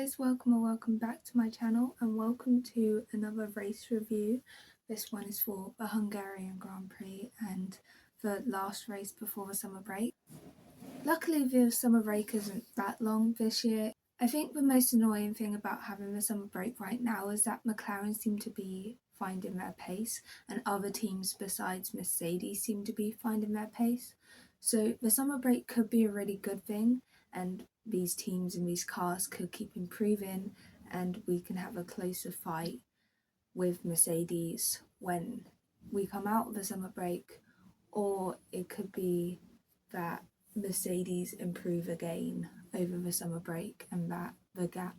guys, welcome or welcome back to my channel and welcome to another race review. This one is for the Hungarian Grand Prix and the last race before the summer break. Luckily the summer break isn't that long this year. I think the most annoying thing about having the summer break right now is that McLaren seem to be finding their pace and other teams besides Mercedes seem to be finding their pace. So the summer break could be a really good thing and these teams and these cars could keep improving and we can have a closer fight with Mercedes when we come out of the summer break, or it could be that Mercedes improve again over the summer break and that the gap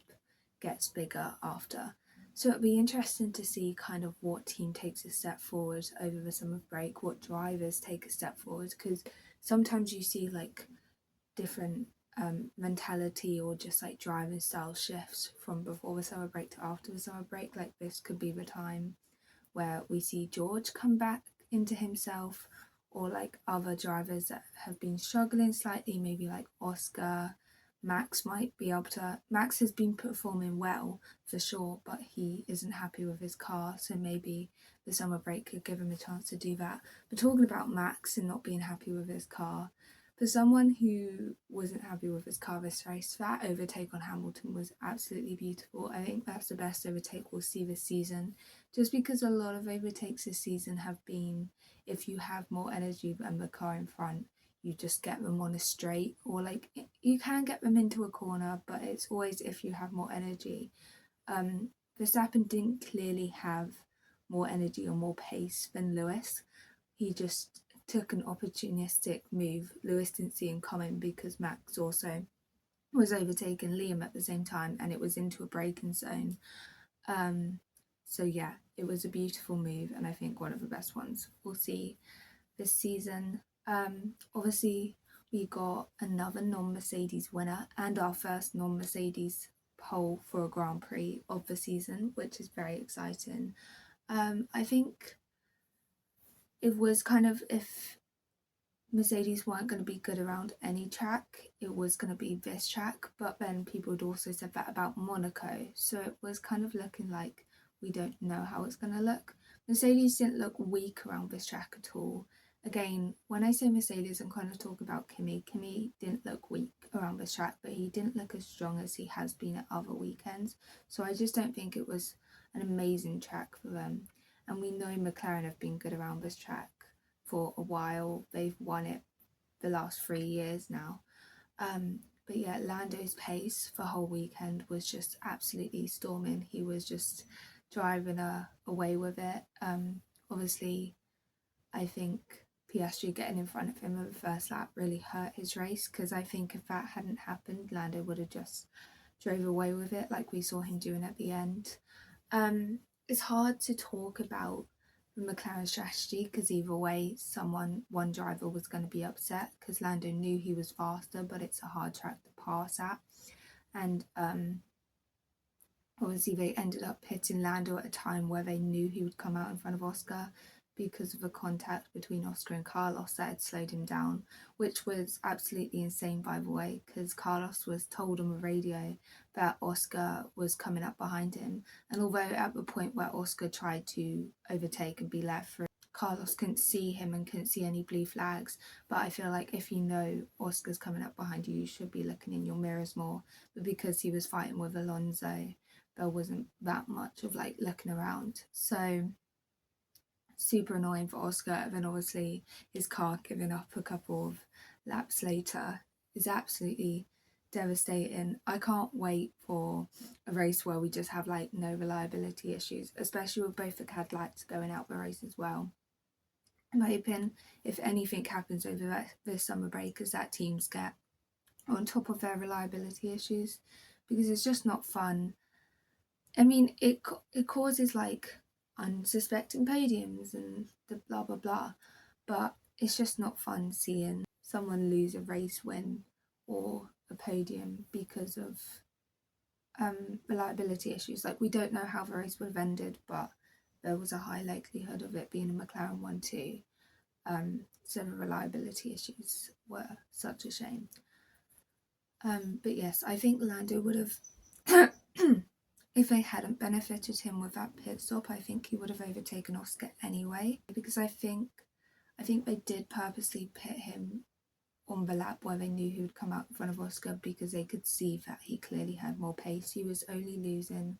gets bigger after. So it'll be interesting to see kind of what team takes a step forward over the summer break, what drivers take a step forward, because sometimes you see like different mentality or just like driving style shifts from before the summer break to after the summer break. Like this could be the time where we see George come back into himself, or like other drivers that have been struggling slightly, maybe like Oscar. Max might be able to. Max has been performing well for sure, but he isn't happy with his car, so maybe the summer break could give him a chance to do that. But talking about Max and not being happy with his car, for someone who wasn't happy with his car this race, that overtake on Hamilton was absolutely beautiful. I think that's the best overtake we'll see this season, just because a lot of overtakes this season have been if you have more energy than the car in front, you just get them on a straight, or like you can get them into a corner, but it's always if you have more energy. Verstappen didn't clearly have more energy or more pace than Lewis. He just took an opportunistic move Lewis didn't see him coming, because Max also was overtaking Liam at the same time and it was into a braking zone. So yeah, it was a beautiful move and I think one of the best ones we'll see this season. Obviously we got another non-Mercedes winner and our first non-Mercedes pole for a Grand Prix of the season, which is very exciting. I think it was kind of, if Mercedes weren't going to be good around any track, it was going to be this track, but then people had also said that about Monaco, so it was kind of looking like we don't know how it's going to look. Mercedes didn't look weak around this track at all. Again, when I say Mercedes, I'm kind of talking about Kimi. Kimi didn't look weak around this track, but he didn't look as strong as he has been at other weekends, so I just don't think it was an amazing track for them. And we know McLaren have been good around this track for a while. They've won it the last 3 years now. But yeah, Lando's pace for whole weekend was just absolutely storming. He was just driving away with it. Obviously, I think Piastri getting in front of him at the first lap really hurt his race, because I think if that hadn't happened, Lando would have just drove away with it like we saw him doing at the end. It's hard to talk about the McLaren strategy, because either way one driver was going to be upset, because Lando knew he was faster, but it's a hard track to pass at, and obviously they ended up pitting Lando at a time where they knew he would come out in front of Oscar, because of the contact between Oscar and Carlos that had slowed him down, which was absolutely insane, by the way, because Carlos was told on the radio that Oscar was coming up behind him, and although at the point where Oscar tried to overtake and be let through, Carlos couldn't see him and couldn't see any blue flags. But I feel like if you know Oscar's coming up behind you, you should be looking in your mirrors more. But because he was fighting with Alonso, there wasn't that much of like looking around. So super annoying for Oscar. And then obviously his car giving up a couple of laps later is absolutely devastating. I can't wait for a race where we just have like no reliability issues, especially with both the Cadillacs going out the race as well. I'm hoping if anything happens over this summer break is that teams get on top of their reliability issues, because it's just not fun. I mean, it causes like unsuspecting podiums and the blah blah blah, but it's just not fun seeing someone lose a race win or a podium because of reliability issues. Like, we don't know how the race would have ended, but there was a high likelihood of it being a McLaren 1-2. So the reliability issues were such a shame. But yes, I think Lando would have if they hadn't benefited him with that pit stop, I think he would have overtaken Oscar anyway, because I think they did purposely pit him on the lap where they knew he would come out in front of Oscar, because they could see that he clearly had more pace. He was only losing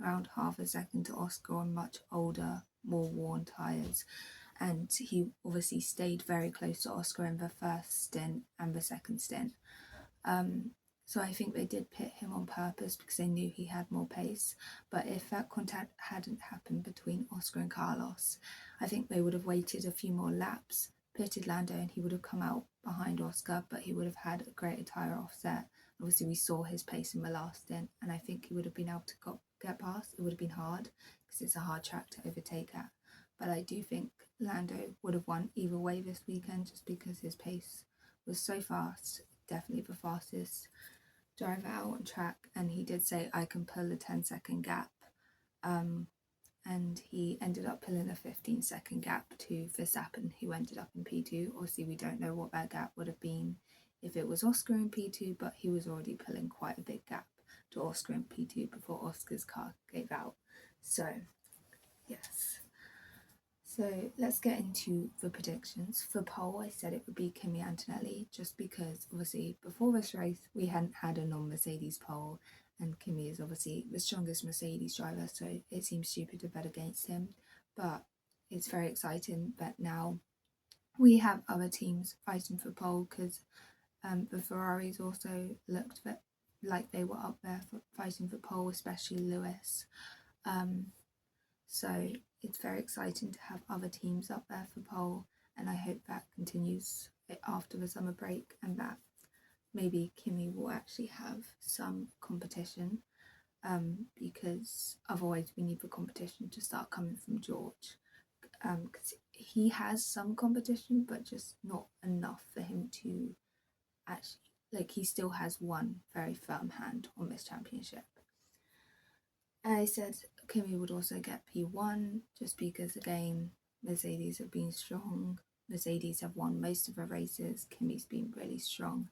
around half a second to Oscar on much older, more worn tyres, and he obviously stayed very close to Oscar in the first stint and the second stint. So I think they did pit him on purpose because they knew he had more pace. But if that contact hadn't happened between Oscar and Carlos, I think they would have waited a few more laps, pitted Lando, and he would have come out behind Oscar, but he would have had a greater tyre offset. Obviously, we saw his pace in the last stint, and I think he would have been able to get past. It would have been hard because it's a hard track to overtake at. But I do think Lando would have won either way this weekend, just because his pace was so fast, definitely the fastest driver out on track, and he did say I can pull a 10-second gap, and he ended up pulling a 15-second gap to Verstappen, who ended up in P2. Obviously we don't know what that gap would have been if it was Oscar in P2, but he was already pulling quite a big gap to Oscar in P2 before Oscar's car gave out. So yes, so let's get into the predictions. For pole, I said it would be Kimi Antonelli, just because obviously before this race we hadn't had a non-Mercedes pole, and Kimi is obviously the strongest Mercedes driver, so it seems stupid to bet against him. But it's very exciting that now we have other teams fighting for pole, because the Ferraris also looked like they were up there for fighting for pole, especially Lewis. So it's very exciting to have other teams up there for pole, and I hope that continues after the summer break, and that maybe Kimi will actually have some competition, because otherwise we need the competition to start coming from George, because he has some competition but just not enough for him to actually, like, he still has one very firm hand on this championship. I said Kimi would also get P1, just because, again, Mercedes have been strong. Mercedes have won most of the races. Kimi's been really strong.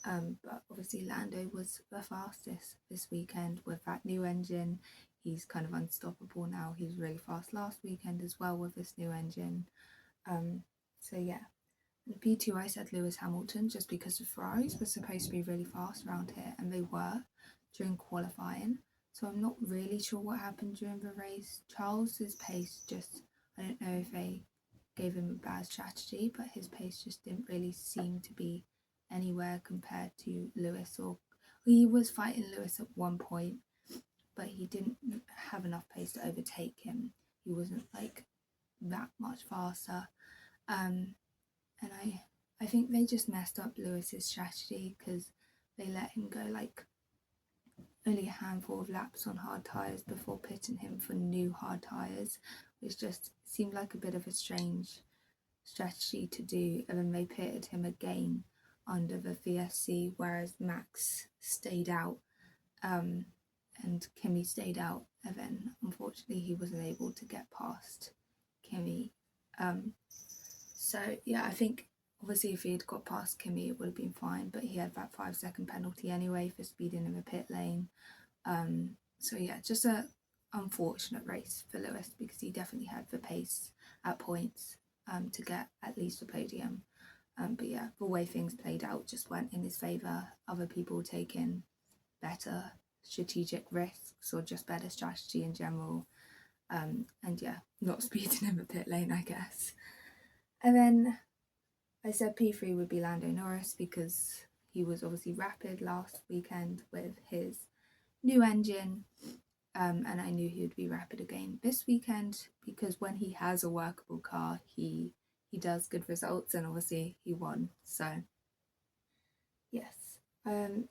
But obviously Lando was the fastest this weekend with that new engine. He's kind of unstoppable now. He was really fast last weekend as well with this new engine. So yeah. In P2 I said Lewis Hamilton, just because the Ferraris were supposed to be really fast around here, and they were during qualifying. So I'm not really sure what happened during the race. Charles's pace just, I don't know if they gave him a bad strategy, but his pace just didn't really seem to be anywhere compared to Lewis. Or he was fighting Lewis at one point, but he didn't have enough pace to overtake him. He wasn't like that much faster. And I think they just messed up Lewis's strategy, because they let him go like only a handful of laps on hard tyres before pitting him for new hard tyres, which just seemed like a bit of a strange strategy to do. And then they pitted him again under the VSC, whereas Max stayed out, and Kimi stayed out, and then unfortunately he wasn't able to get past Kimi. So yeah, I think obviously if he had got past Kimi it would have been fine, but he had that 5-second penalty anyway for speeding in the pit lane. So yeah, just a unfortunate race for Lewis, because he definitely had the pace at points to get at least a podium. But yeah, the way things played out just weren't in his favour. Other people taking better strategic risks, or just better strategy in general. And yeah, not speeding in the pit lane, I guess. And then I said P3 would be Lando Norris, because he was obviously rapid last weekend with his new engine, and I knew he would be rapid again this weekend, because when he has a workable car, he does good results, and obviously he won. So yes,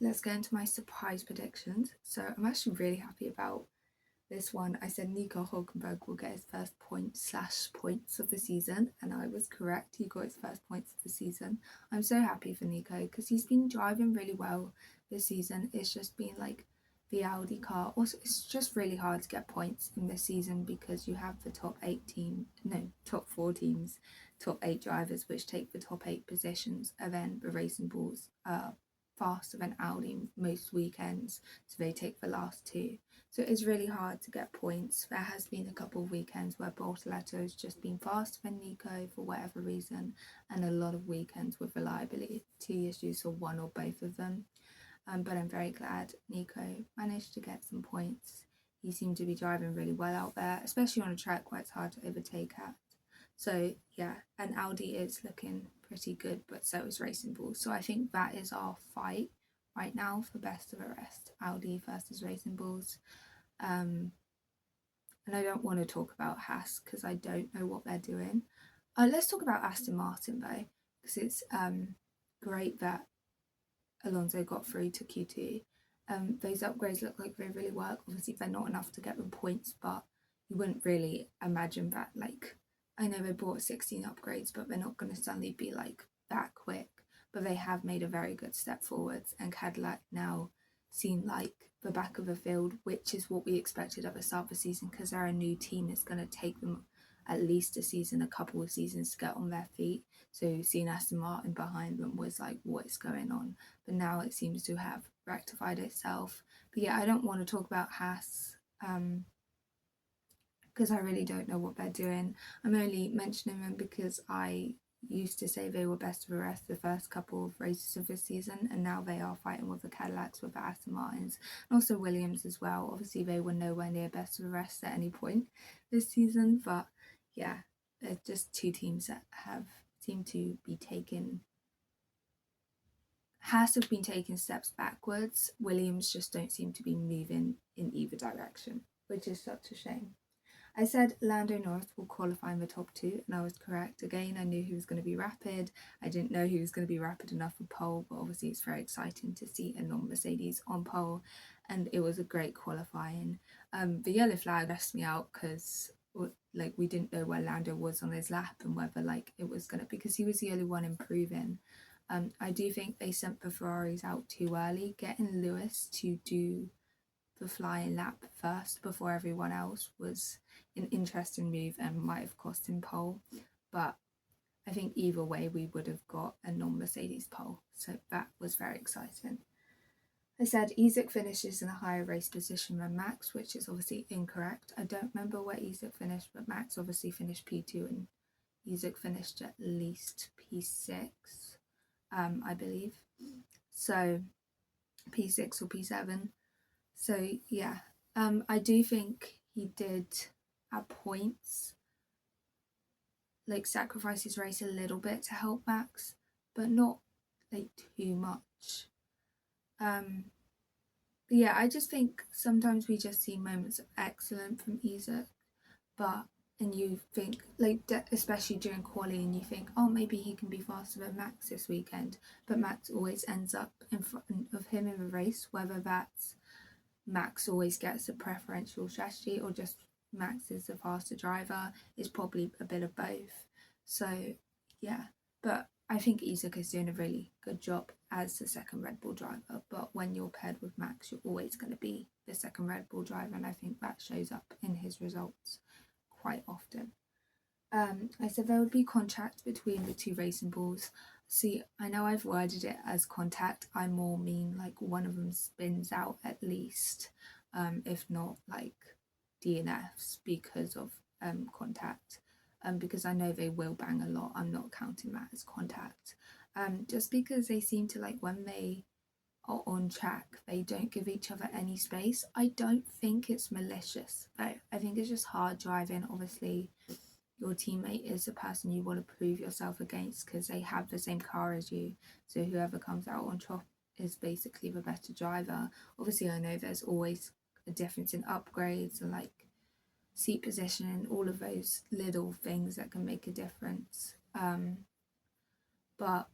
let's go into my surprise predictions. So I'm actually really happy about this one. I said Nico Hulkenberg will get his first points of the season, and I was correct. He got his first points of the season. I'm so happy for Nico, because he's been driving really well this season. It's just been like the Audi car. Also, it's just really hard to get points in this season, because you have the top 4 teams, top 8 drivers, which take the top 8 positions, and then the Racing Bulls faster than Audi most weekends, so they take the last two. So it's really hard to get points. There has been a couple of weekends where Bortoleto has just been faster than Nico for whatever reason, and a lot of weekends with reliability issues for one or both of them. But I'm very glad Nico managed to get some points. He seemed to be driving really well out there, especially on a track where it's hard to overtake at. So yeah, and Audi is looking pretty good, but so is Racing Bull. So I think that is our fight right now for best of the rest. Audi versus Racing Bulls. And I don't want to talk about Haas because I don't know what they're doing. Let's talk about Aston Martin though, because it's great that Alonso got through to Q2. Those upgrades look like they really work. Obviously, they're not enough to get them points, but you wouldn't really imagine that. Like, I know they bought 16 upgrades, but they're not going to suddenly be like that quick. But they have made a very good step forwards, and Cadillac now seem like the back of the field, which is what we expected at the start of the season, because they're a new team. It's going to take them at least a couple of seasons to get on their feet. So seeing Aston Martin behind them was like, what is going on? But now it seems to have rectified itself. But yeah, I don't want to talk about Haas because I really don't know what they're doing. I'm only mentioning them because I used to say they were best of the rest the first couple of races of this season, and now they are fighting with the Cadillacs, with the Aston Martins, and also Williams as well. Obviously they were nowhere near best of the rest at any point this season, but yeah, they're just two teams that seemed to be taking Haas have been taking steps backwards. Williams just don't seem to be moving in either direction, which is such a shame. I said Lando Norris will qualify in the top two, and I was correct. Again, I knew he was going to be rapid. I didn't know he was going to be rapid enough for pole, but obviously it's very exciting to see a non-Mercedes on pole, and it was a great qualifying. The yellow flag stressed me out because like we didn't know where Lando was on his lap and whether like it was going to, because he was the only one improving. I do think they sent the Ferraris out too early. Getting Lewis to do the flying lap first before everyone else was an interesting move and might have cost him pole. But I think either way we would have got a non-Mercedes pole. So that was very exciting. I said Isaac finishes in a higher race position than Max, which is obviously incorrect. I don't remember where Isaac finished, but Max obviously finished P2 and Isaac finished at least P6. I believe. So P6 or P7. So yeah, I do think he did at points like sacrifice his race a little bit to help Max, but not like too much. But yeah, I just think sometimes we just see moments of excellence from Isaac, and you think like especially during quali, and you think, oh, maybe he can be faster than Max this weekend, but Max always ends up in front of him in the race, whether that's Max always gets a preferential strategy or just Max is the faster driver. Is probably a bit of both. So yeah, but I think Isaac is doing a really good job as the second Red Bull driver, but when you're paired with Max, you're always going to be the second Red Bull driver, and I think that shows up in his results quite often. I said there would be contact between the two Racing Bulls. See, I know I've worded it as contact. I more mean like one of them spins out at least, if not like DNFs because of contact. Because I know they will bang a lot. I'm not counting that as contact. Just because they seem to like when they are on track, they don't give each other any space. I don't think it's malicious though. I think it's just hard driving. Obviously, your teammate is the person you want to prove yourself against because they have the same car as you. So whoever comes out on top is basically the better driver. Obviously, I know there's always a difference in upgrades and like seat position and all of those little things that can make a difference. But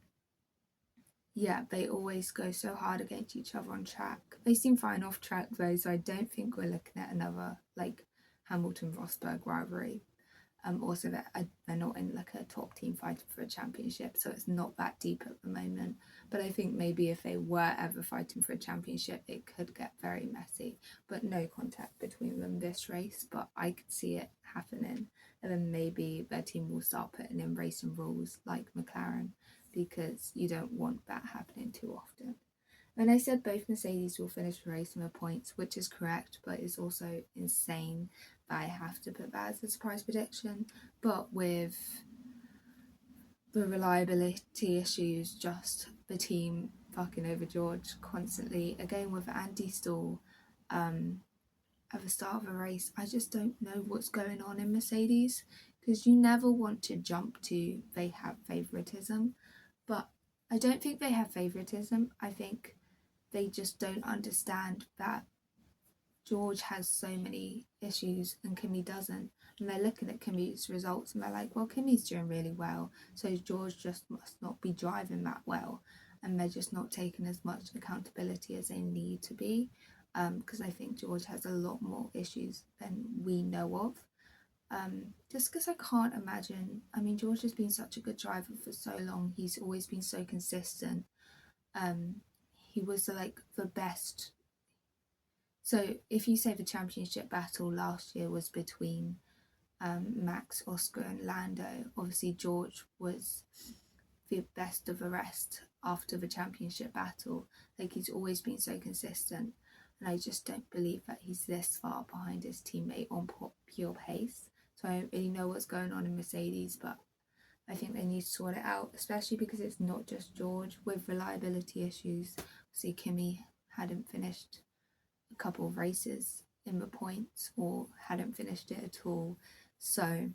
yeah, they always go so hard against each other on track. They seem fine off track though, so I don't think we're looking at another like Hamilton-Rosberg rivalry. Also they're not in like a top team fighting for a championship, so it's not that deep at the moment. But I think maybe if they were ever fighting for a championship, it could get very messy. But no contact between them this race, but I could see it happening. And then maybe their team will start putting in racing rules like McLaren, because you don't want that happening too often. And I said both Mercedes will finish the race with points, which is correct, but it's also insane that I have to put that as a surprise prediction. But with the reliability issues, just the team fucking over George constantly, again with Andy Stall, at the start of a race, I just don't know what's going on in Mercedes, because you never want to jump to they have favouritism, but I don't think they have favouritism. I think they just don't understand that George has so many issues and Kimi doesn't. And they're looking at Kimi's results and they're like, well, Kimi's doing really well, so George just must not be driving that well. And they're just not taking as much accountability as they need to be, because I think George has a lot more issues than we know of. Just because I can't imagine, I mean, George has been such a good driver for so long. He's always been so consistent. He was like the best. So if you say the championship battle last year was between Max, Oscar and Lando, obviously George was the best of the rest after the championship battle. Like, he's always been so consistent, and I just don't believe that he's this far behind his teammate on pure pace. So I don't really know what's going on in Mercedes, but I think they need to sort it out, especially because it's not just George with reliability issues. See, Kimi hadn't finished a couple of races in the points or hadn't finished it at all. So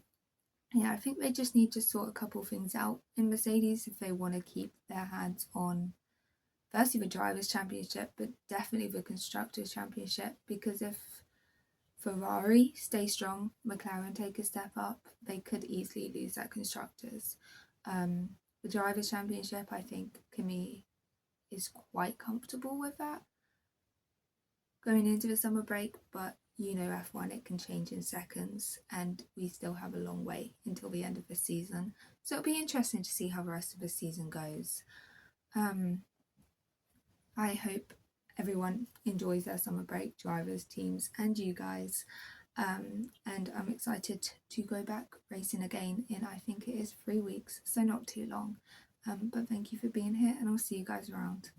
yeah, I think they just need to sort a couple of things out in Mercedes if they want to keep their hands on firstly the Drivers' Championship, but definitely the Constructors' Championship, because if Ferrari stay strong, McLaren take a step up, they could easily lose that Constructors. The Drivers' Championship, I think Kimi is quite comfortable with that going into the summer break, but you know, F1, it can change in seconds, and we still have a long way until the end of the season. So it'll be interesting to see how the rest of the season goes. I hope everyone enjoys their summer break, drivers, teams, and you guys. And I'm excited to go back racing again in, I think it is 3 weeks, so not too long. But thank you for being here, and I'll see you guys around.